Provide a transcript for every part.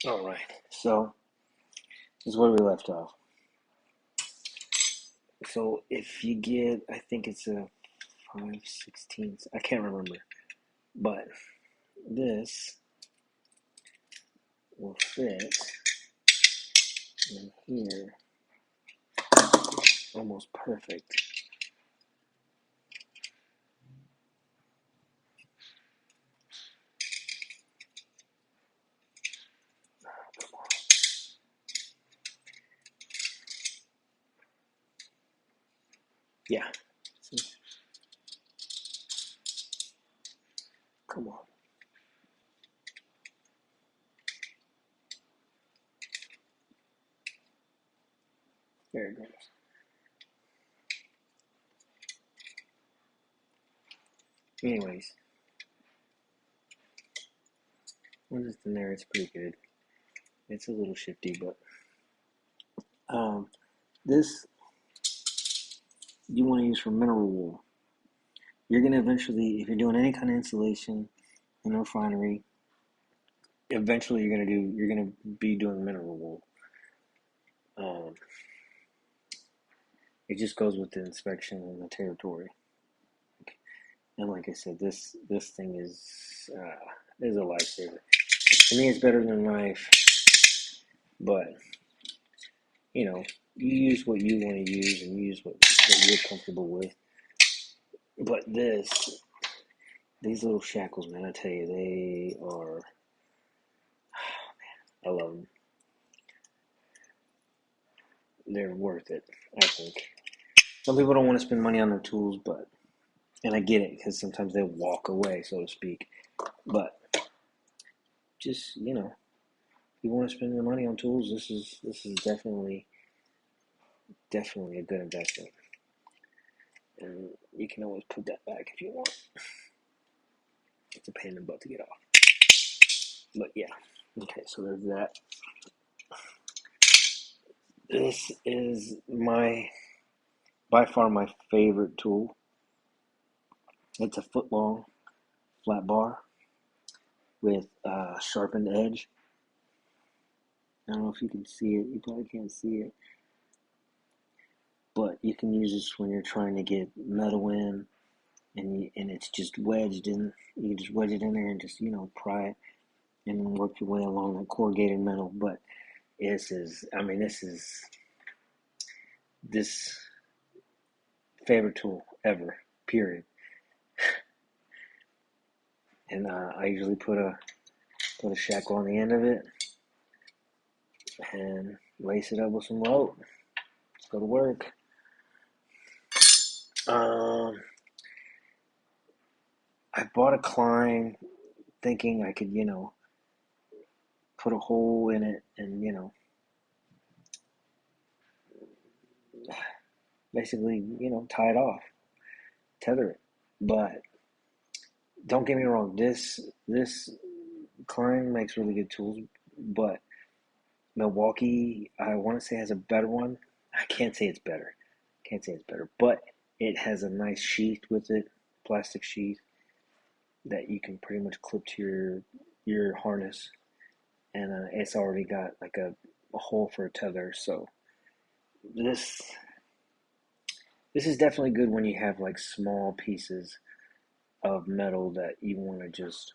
All right, so this is where we left off. So if you get, I think it's a 5/16, I can't remember, but this will fit in here almost perfect. Yeah, come on. There it goes. Anyways, once it's in there, it's pretty good. It's a little shifty, but um, this you want to use for mineral wool. You're gonna eventually, if you're doing any kind of insulation in a refinery, eventually you're gonna be doing mineral wool. Um, it just goes with the inspection and the territory. And like I said, this thing is a lifesaver. To me, it's better than a knife, but you know, you use what you want to use and use what you're comfortable with. But these little shackles, man, I tell you, they are. I love them. They're worth it, I think. Some people don't want to spend money on their tools, but and I get it because sometimes they walk away, so to speak. But just if you want to spend your money on tools, this is definitely a good investment. And you can always put that back if you want. It's a pain in the butt to get off. But yeah. Okay, so there's that. This is by far my favorite tool. It's a foot long flat bar with a sharpened edge. I don't know if you can see it. You probably can't see it. But you can use this when you're trying to get metal in and it's just wedged in. You can just wedge it in there and just, pry it and work your way along that corrugated metal. But this favorite tool ever, period. And I usually put a shackle on the end of it and lace it up with some rope. Let's go to work. Um, I bought a Klein thinking I could, put a hole in it and, basically, tie it off, tether it. But don't get me wrong, this Klein makes really good tools, but Milwaukee, I want to say has a better one. I can't say it's better. Can't say it's better, but it has a nice sheath with it, plastic sheath that you can pretty much clip to your harness, and it's already got like a hole for a tether. So this this is definitely good when you have like small pieces of metal that you want to just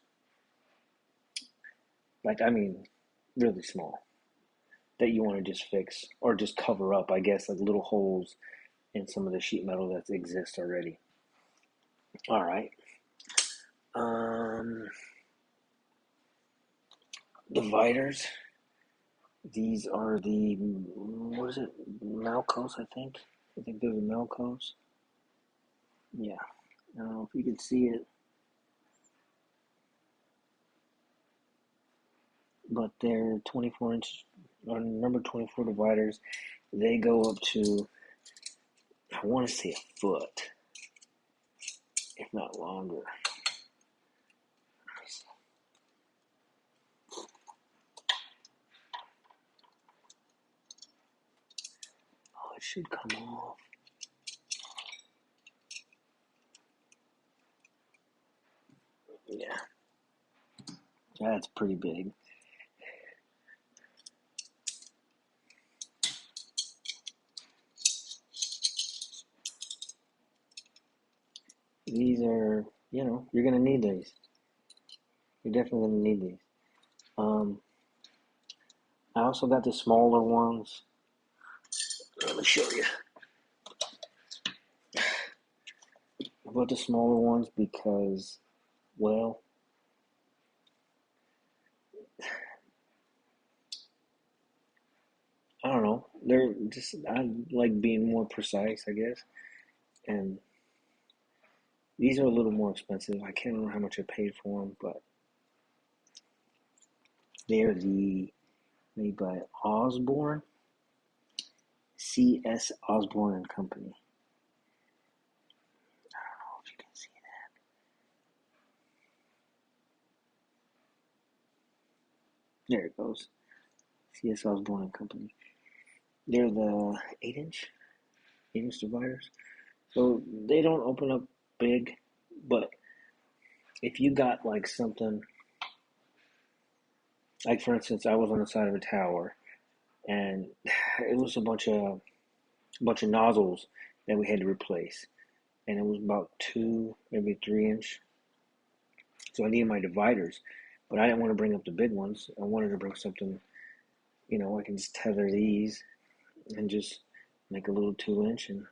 really small that you want to just fix or just cover up. I guess like little holes in some of the sheet metal that exists already. All right. Um, Dividers. These are the what is it? Malcos, I think. I think they're the Malcos. Yeah. I don't know if you can see it, but they're 24-inch or number 24 dividers. They go up to I want to say a foot, if not longer. Oh, it should come off. Yeah, that's pretty big. These are, you're gonna need these. You're definitely gonna need these. Um, I also got the smaller ones. Let me show you. I bought the smaller ones because, well, I don't know. They're just, I like being more precise, I guess. And these are a little more expensive. I can't remember how much I paid for them, but they're made by Osborne, C.S. Osborne and Company. I don't know if you can see that. There it goes. C.S. Osborne and Company. They're the 8-inch dividers. So they don't open up big, but if you got like something, like for instance, I was on the side of a tower and it was a bunch of nozzles that we had to replace, and it was about 2, maybe 3 inch. So I needed my dividers, but I didn't want to bring up the big ones. I wanted to bring something, I can just tether these and just make a little 2 inch and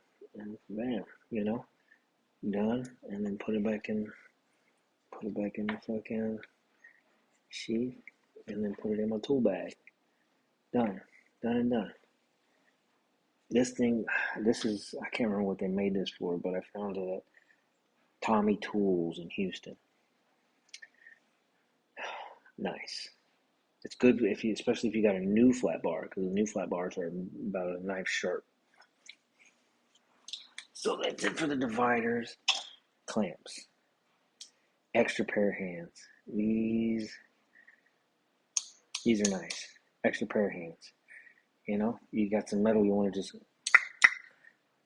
bam, done, and then put it back in the fucking sheath, and then put it in my tool bag. Done, done and done. This thing, I can't remember what they made this for, but I found it at Tommy Tools in Houston. Nice. It's good especially if you got a new flat bar, because the new flat bars are about a knife sharp. So that's it for the dividers. Clamps. Extra pair of hands. These are nice. Extra pair of hands. You got some metal you want to just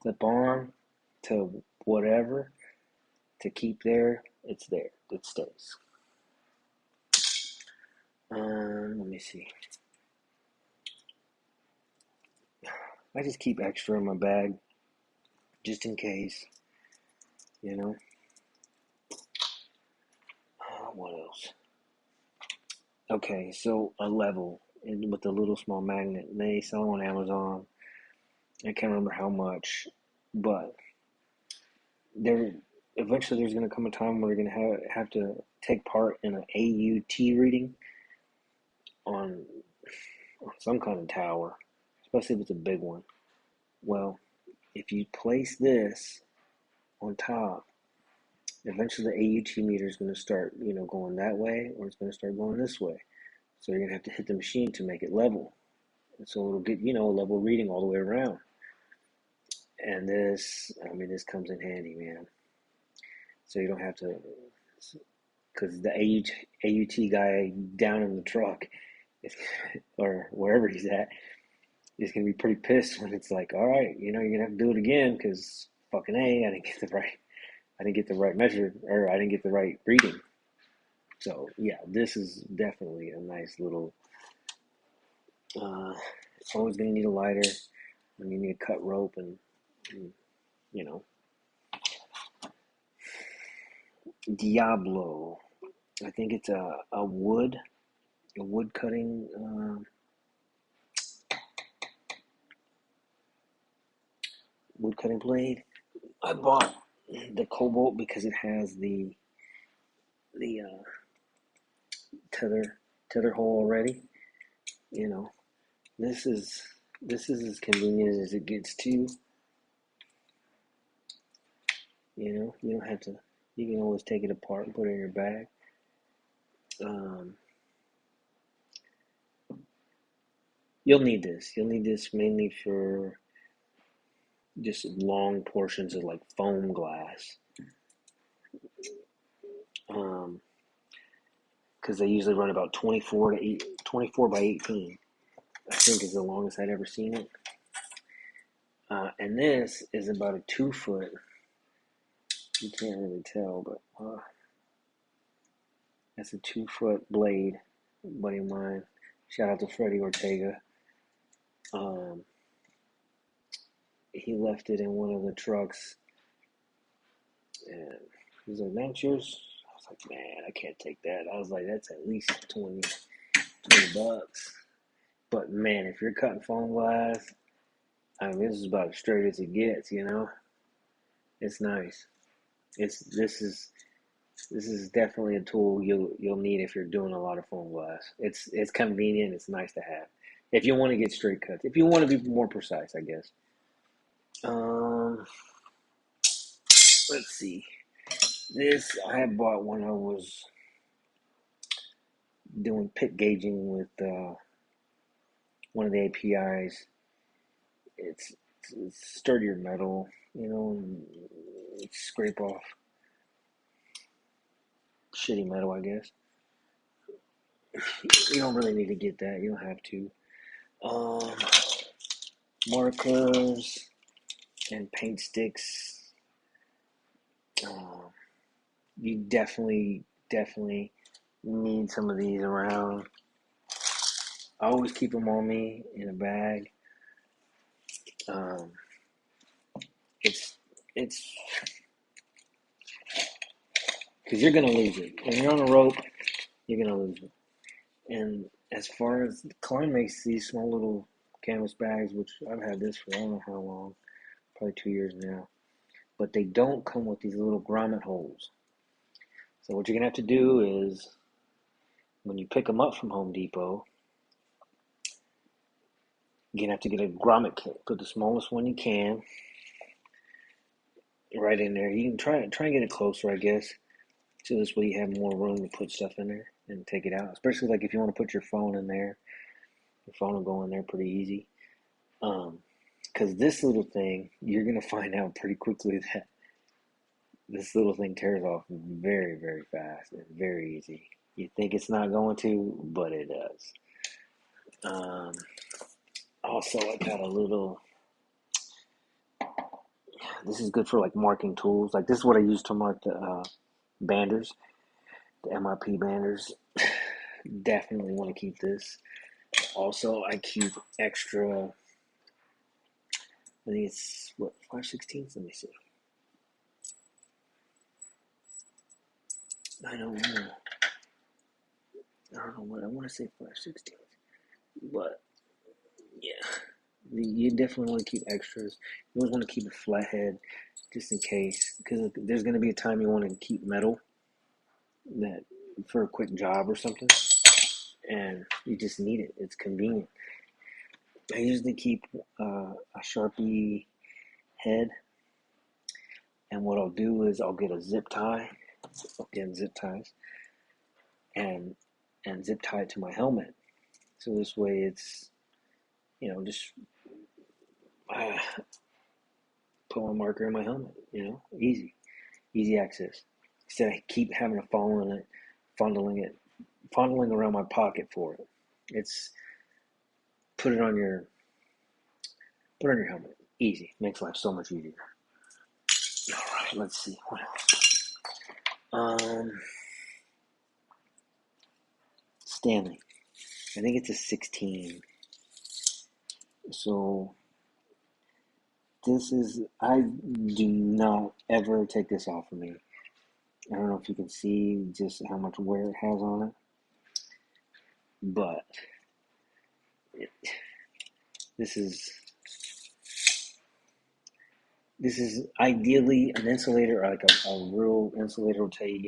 clip on to whatever to keep there. It's there. It stays. Let me see. I just keep extra in my bag just in case. You know. What else? Okay, so a level with a little small magnet. They sell them on Amazon. I can't remember how much, but there eventually there's going to come a time where you're going to have to take part in an AUT reading on some kind of tower, especially if it's a big one. Well, if you place this on top, eventually the AUT meter is going to start, going that way, or it's going to start going this way. So you're going to have to hit the machine to make it level. And so it'll get, a level reading all the way around. And this comes in handy, man. So you don't have to, because the AUT guy down in the truck, or wherever he's at, is going to be pretty pissed when it's like, all right, you're going to have to do it again because fucking A, I didn't get the right measure, or I didn't get the right reading. So yeah, this is definitely a nice little, it's always going to need a lighter, and you need a cut rope, and Diablo. I think it's a wood cutting, blade. I bought the Cobalt because it has the tether hole already. You know, this is as convenient as it gets to. You don't have to. You can always take it apart and put it in your bag. You'll need this. You'll need this mainly for just long portions of like foam glass. Because they usually run about 24 by 18. I think is the longest I'd ever seen it. And this is about a 2 foot. You can't really tell, but that's a 2 foot blade. A buddy of mine. Shout out to Freddie Ortega. He left it in one of the trucks, and He's like, 9 years. I was like, man, I can't take that. I was like, that's at least 20 bucks. But man, if you're cutting phone glass, I mean, this is about as straight as it gets. It's nice. It's this is definitely a tool you'll need if you're doing a lot of phone glass. It's convenient. It's nice to have if you want to get straight cuts. If you want to be more precise, I guess. Um, let's see. This I had bought when I was doing pit gauging with one of the APIs. It's sturdier metal, and scrape off shitty metal, I guess. You don't really need to get that. You don't have to. Um, Markers and paint sticks. Um, you definitely need some of these around. I always keep them on me in a bag. Um, it's it's because you're gonna lose it when you're on a rope. You're gonna lose it. And as far as Klein makes these small little canvas bags, which I've had this for I don't know how long, probably 2 years now. But they don't come with these little grommet holes. So what you're gonna have to do is when you pick them up from Home Depot, you're gonna have to get a grommet kit. Put the smallest one you can right in there. You can try and get it closer, I guess. So this way you have more room to put stuff in there and take it out. Especially like if you want to put your phone in there, your phone will go in there pretty easy. Because this little thing, you're gonna find out pretty quickly that this little thing tears off very, very fast and very easy. You think it's not going to, but it does. Um, Also, I got a little. This is good for like marking tools. Like this is what I use to mark the banders, the MIP banders. Definitely want to keep this. Also, I keep extra. I think it's what 5/16. Let me see. I don't know. I don't know what I want to say 5/16, but yeah, you definitely want to keep extras. You always want to keep a flathead just in case, because there's going to be a time you want to keep metal that for a quick job or something, and you just need it. It's convenient. I usually keep a Sharpie head, and what I'll do is I'll get a zip tie, again zip ties, and zip tie it to my helmet. So this way it's just uh, put my marker in my helmet. Easy access. Instead of keep having to fondling it, fondling around my pocket for it. It's put it on your helmet. Easy. Makes life so much easier. All right, let's see what else. Stanley. I think it's a 16. So I do not ever take this off of me. I don't know if you can see just how much wear it has on it, but it, this is ideally an insulator, like a real insulator will tell you,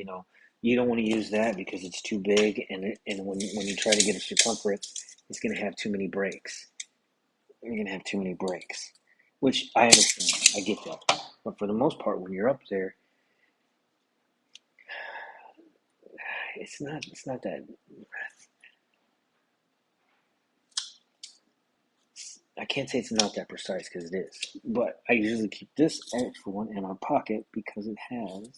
you don't want to use that because it's too big, and when you try to get a circumference, it's going to have too many breaks. You're going to have too many breaks, which I understand. I get that. But for the most part, when you're up there, it's not that. I can't say it's not that precise because it is, but I usually keep this extra one in my pocket because it has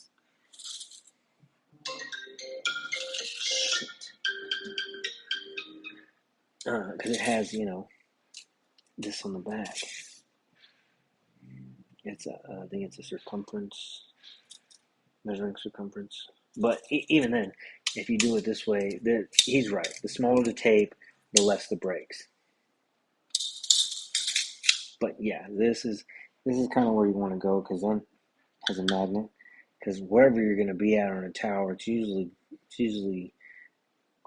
this on the back. I think it's a circumference, measuring circumference. But even then, if you do it this way, he's right. The smaller the tape, the less the breaks. But yeah, this is kind of where you want to go because then it has a magnet, because wherever you're going to be at on a tower, it's usually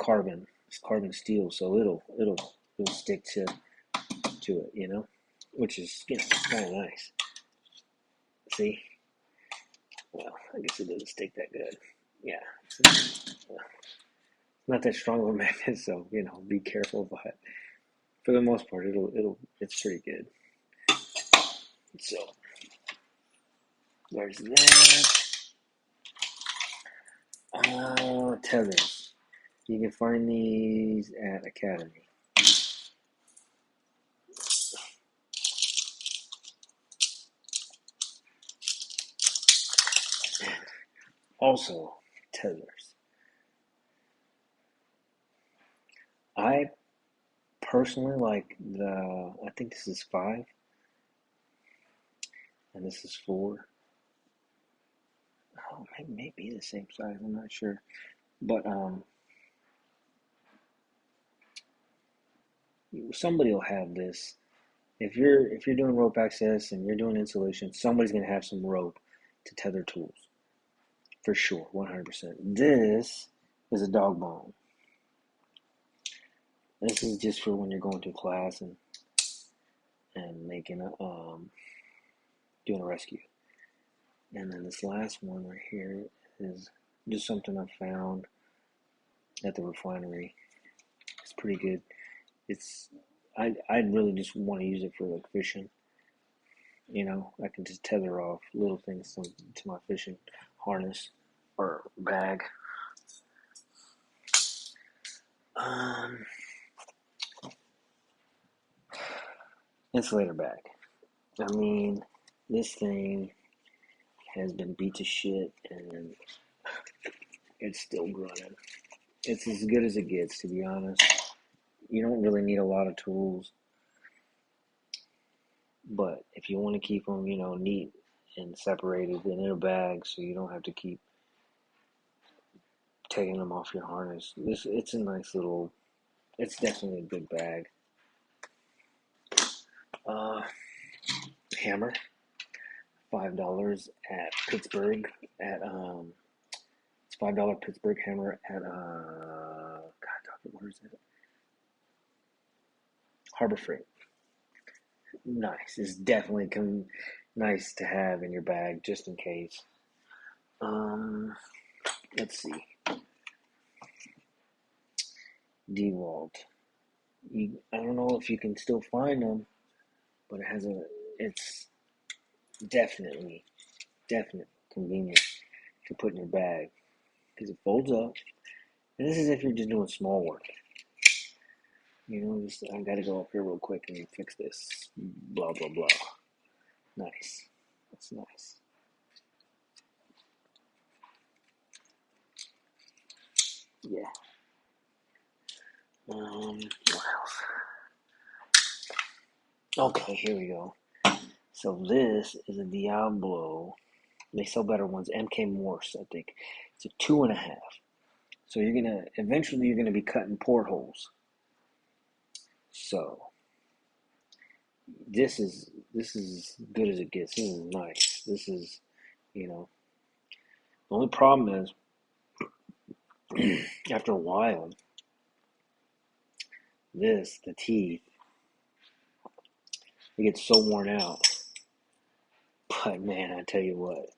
carbon. It's carbon steel, so it'll stick to it, which is kind of nice. See, well, I guess it doesn't stick that good. Yeah, it's not that strong of a magnet, so be careful. But for the most part, it's pretty good. So there's that. Tethers. You can find these at Academy. Also, tethers. I personally like I think this is 5, and this is 4. Oh, maybe the same size. I'm not sure, but somebody will have this. If you're doing rope access and you're doing insulation, somebody's gonna have some rope to tether tools for sure, 100%. This is a dog bone. This is just for when you're going to class and making doing a rescue. And then this last one right here is just something I found at the refinery. It's pretty good. I really just want to use it for like fishing. I can just tether off little things to my fishing harness or bag. Insulator bag. I mean, this thing has been beat to shit and it's still running. It's as good as it gets, to be honest. You don't really need a lot of tools, but if you want to keep them, neat and separated in a bag, so you don't have to keep taking them off your harness. It's a nice little. It's definitely a good bag. Uh, Hammer, $5 at Pittsburgh at it's $5 Pittsburgh hammer at God, where is it? Harbor Freight. Nice. It's definitely nice to have in your bag just in case. Let's see. DeWalt. I don't know if you can still find them, but it's definitely convenient to put in your bag because it folds up. And this is if you're just doing small work. I gotta go up here real quick and fix this. Blah blah blah. Nice. That's nice. Yeah. What else? Okay, here we go. So this is a Diablo. They sell better ones. MK Morse, I think. It's a 2.5. So eventually you're gonna be cutting portholes. So this is good as it gets. This is nice. This is, the only problem is after a while, the teeth, it gets so worn out. But man, I tell you what,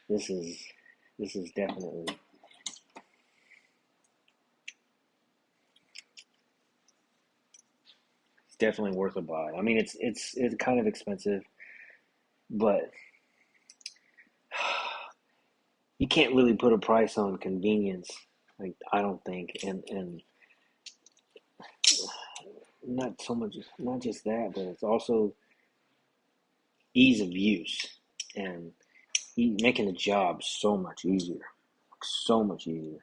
this is definitely worth a buy. I mean, it's kind of expensive, but you can't really put a price on convenience. Like I don't think, and not so much, not just that, but it's also ease of use and making the job so much easier, so much easier,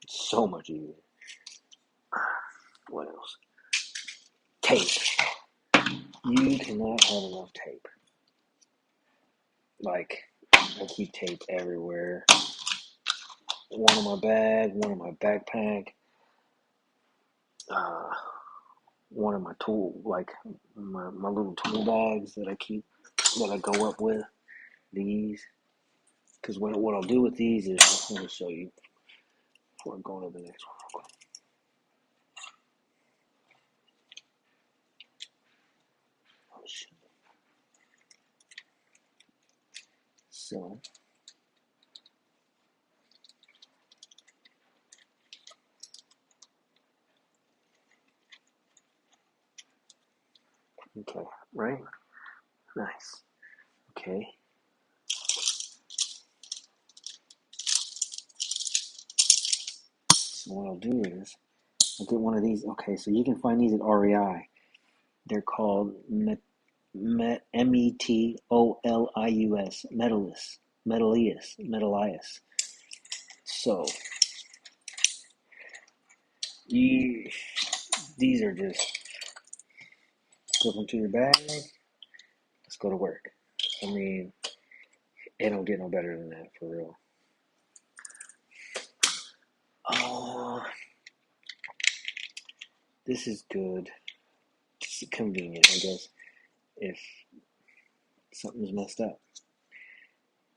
so much easier. What else? Tape. You cannot have enough tape. Like, I keep tape everywhere. One in my bag, one in my backpack, one in my tool, like my little tool bags that I go up with. these, because what I'll do with these is, let me show you before I'm going to the next one real quick. Oh, shit. So, okay, right? Nice. Okay. So what I'll do is, I'll get one of these. Okay, so you can find these at REI. They're called Metolius, Metalius. So, you, these are just slip them to your bag. Let's go to work. I mean, it don't get no better than that, for real. Oh, this is good. It's convenient, I guess, if something's messed up.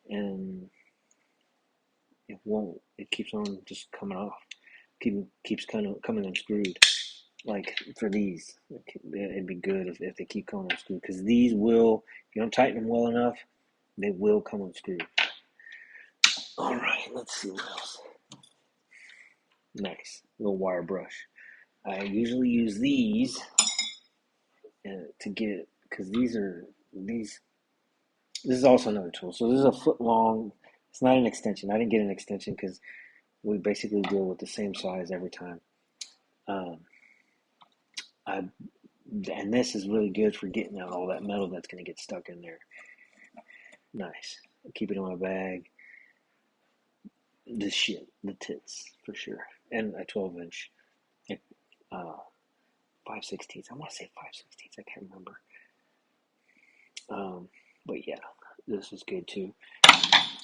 And it won't. It keeps on just coming off. Keeps kind of coming unscrewed. Like for these, it'd be good if they keep coming unscrewed, because these will, if you don't tighten them well enough, they will come unscrewed. All right, let's see what else. Nice little wire brush. I usually use these to get, because these. This is also another tool. So this is a foot long. It's not an extension. I didn't get an extension because we basically deal with the same size every time. Um, I and this is really good for getting out all that metal that's going to get stuck in there. Nice. I keep it in my bag. The shit, the tits for sure, and a 12-inch, uh, 5/16. I want to say 5/16. I can't remember. But yeah, this is good too.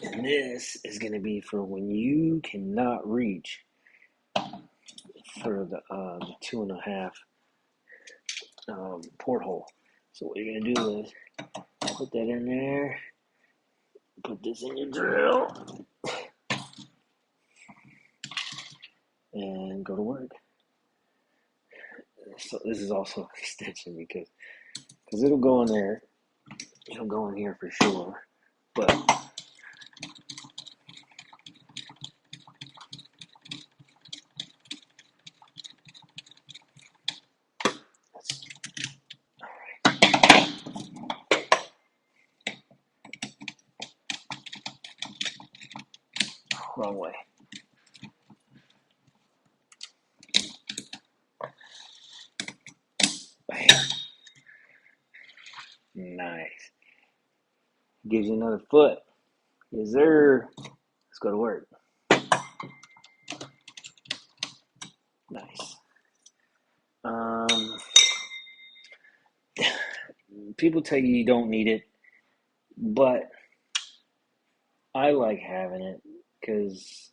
And this is going to be for when you cannot reach for the 2.5 porthole. So what you're going to do is put that in there, put this in your drill, and go to work. So this is also an extension because it'll go in there. It'll go in here for sure. But wrong way. Bam. Nice. Gives you another foot. Yes, sir. Let's go to work. Nice. People tell you don't need it, but I like having it because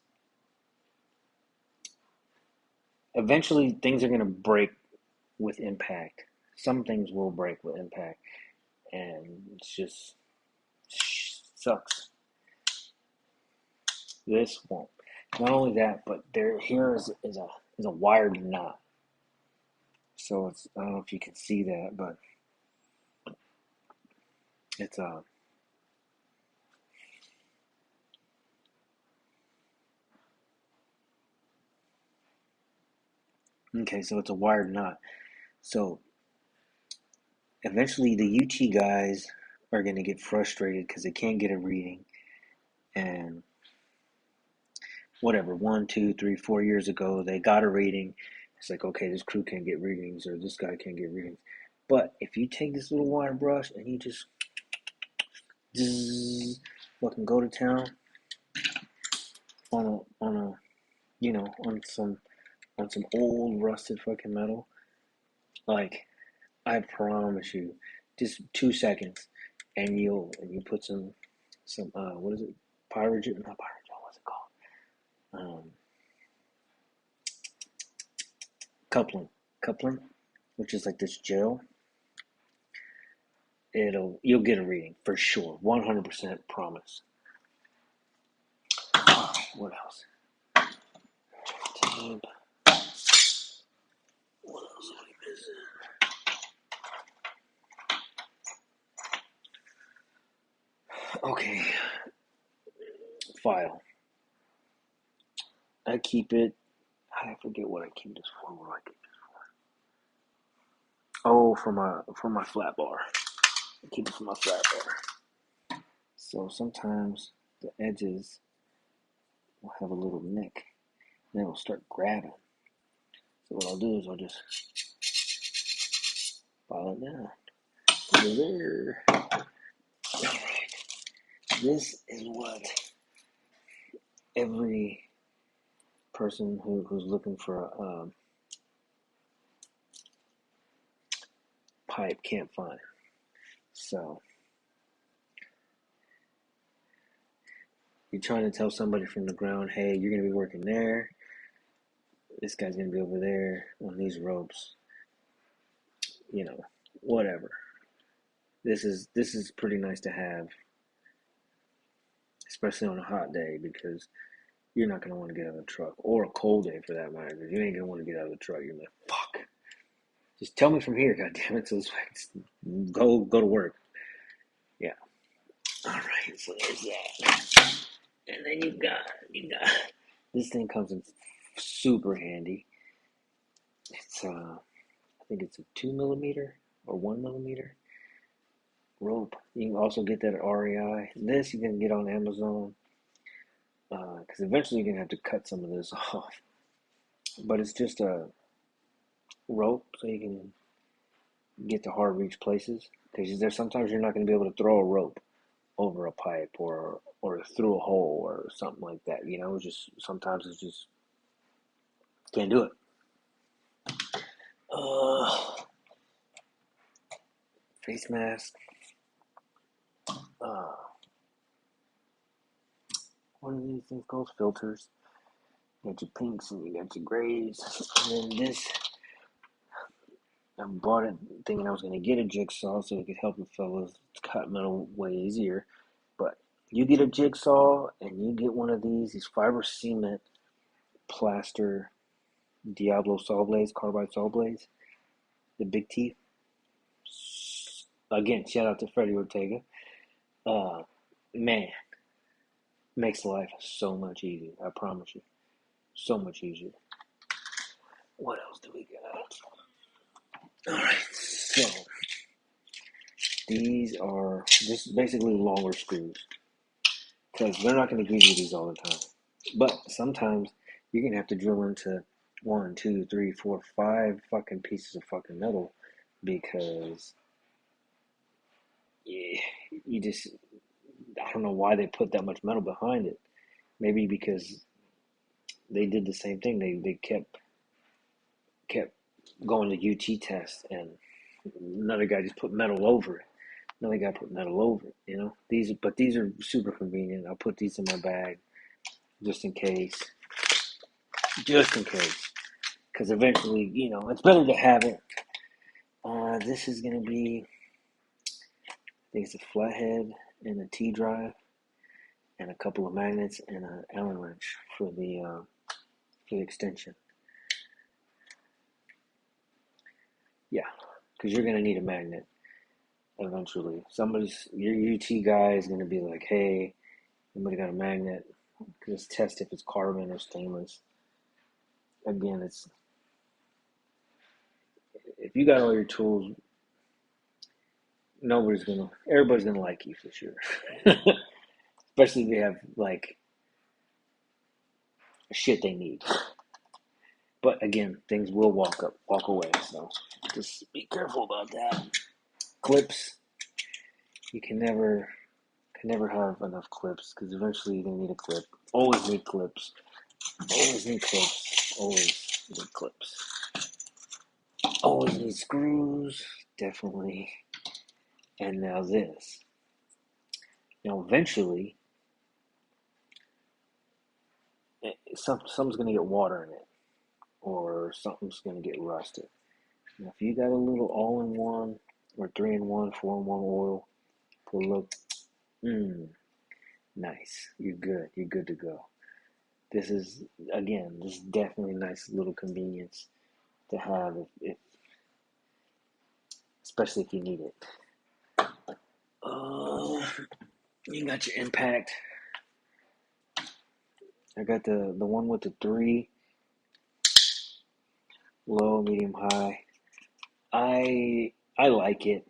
eventually things are going to break with impact. Some things will break with impact, and it's just sucks. This won't. Not only that, but here is a wired knot. So it's, I don't know if you can see that, but it's a okay. So it's a wired knot. So eventually the UT guys are going to get frustrated because they can't get a reading, and whatever, 1, 2, 3, 4 years ago they got a reading. It's like, okay, this crew can't get readings, or this guy can't get readings. But if you take this little wire brush and you just fucking go to town on a on some old rusted fucking metal, like, I promise you, just 2 seconds, and you put some what is it, pyrogen, not pyrogen, what's it called, coupling, which is like this gel. you'll get a reading for sure. 100% promise. What else? Tape. What else am I missing? Okay. File. I keep it. I forget what I keep this for. What do I keep this for? Oh, for my flat bar. I keep it for my flat bar. So sometimes the edges will have a little nick, and it'll start grabbing. So what I'll do is I'll just file it down. Put it there. Alright. This is what every person who's looking for a pipe can't find. So you're trying to tell somebody from the ground, hey, you're going to be working there. This guy's going to be over there on these ropes. You know, whatever. This is pretty nice to have, especially on a hot day, because you're not going to want to get out of the truck, or a cold day for that matter. You ain't going to want to get out of the truck. You're like, fuck. Just tell me from here, goddammit, so go to work. Yeah. All right, so there's that. And then you got this thing comes in super handy. It's I think it's a 2 millimeter or 1 millimeter rope. You can also get that at REI. This you can get on Amazon, because eventually you're gonna have to cut some of this off. But it's just a rope, so you can get to hard reach places. Because there's sometimes you're not gonna be able to throw a rope over a pipe or through a hole or something like that. You know, just sometimes it's just can't do it. Face mask. Uh, what are these things called? Filters. You got your pinks and you got your grays. And then this, I bought it thinking I was going to get a jigsaw so it could help the fellas cut metal way easier. But you get a jigsaw and you get one of these fiber cement plaster Diablo saw blades, carbide saw blades, the big teeth. Again, shout out to Freddie Ortega. Uh, Man, makes life so much easier. I promise you, so much easier. What else do we got? All right, so these are just basically longer screws because they're not going to give you these all the time. But sometimes you're going to have to drill into 1, 2, 3, 4, 5 fucking pieces of fucking metal because you just, I don't know why they put that much metal behind it. Maybe because they did the same thing. They kept going to UT test and another guy just put metal over it. Another guy put metal over it, you know. These are super convenient. I'll put these in my bag just in case. Just in case. Because eventually, you know, it's better to have it. This is going to be, I think it's a flathead and a T-drive and a couple of magnets and an Allen wrench for the extension. Yeah, because you're going to need a magnet eventually. Your UT guy is going to be like, hey, anybody got a magnet? Let's test if it's carbon or stainless. Again, if you got all your tools, everybody's gonna like you for sure. Especially if you have like shit they need. But again, things will walk away. So just be careful about that. Clips, you can never have enough clips because eventually you're gonna need a clip. Always need clips. Always need clips. Always need clips. Always need screws. Definitely. And now this. Now eventually, something's gonna get water in it, or something's gonna get rusted. Now, if you got a little all-in-one or 3-in-1, 4-in-1 oil. Put a little, nice. You're good. You're good to go. This is, again, this is definitely a nice little convenience to have, especially if you need it. Uh, you got your impact. I got the one with the three, low, medium, high. I like it.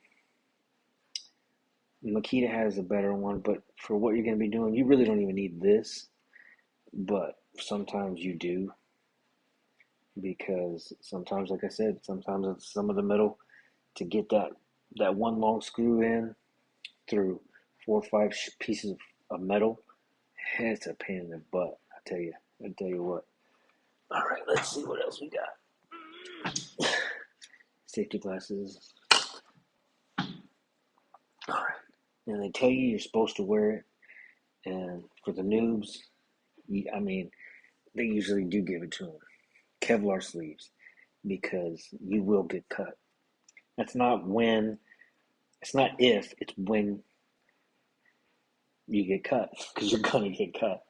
Makita has a better one, but for what you're gonna be doing, you really don't even need this. But sometimes you do, because sometimes, like I said, sometimes it's some of the metal to get that one long screw in through 4 or 5 pieces of metal. It's a pain in the butt. I tell you what. All right, let's see what else we got. Safety glasses. All right, and they tell you you're supposed to wear it. And for the noobs, I mean, they usually do give it to them. Kevlar sleeves, because you will get cut. That's not when, it's not if, it's when you get cut, because you're going to get cut.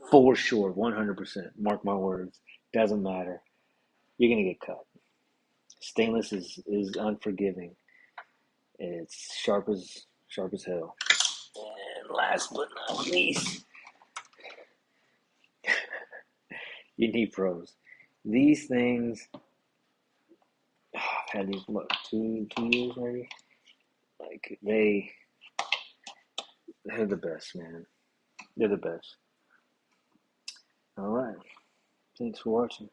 For sure, 100%. Mark my words. Doesn't matter. You're going to get cut. Stainless is unforgiving. It's sharp as hell. And last but not least, you need pros. These things, I've had these, what, 2 years maybe? Like, they're the best, man. They're the best. All right. Thanks for watching.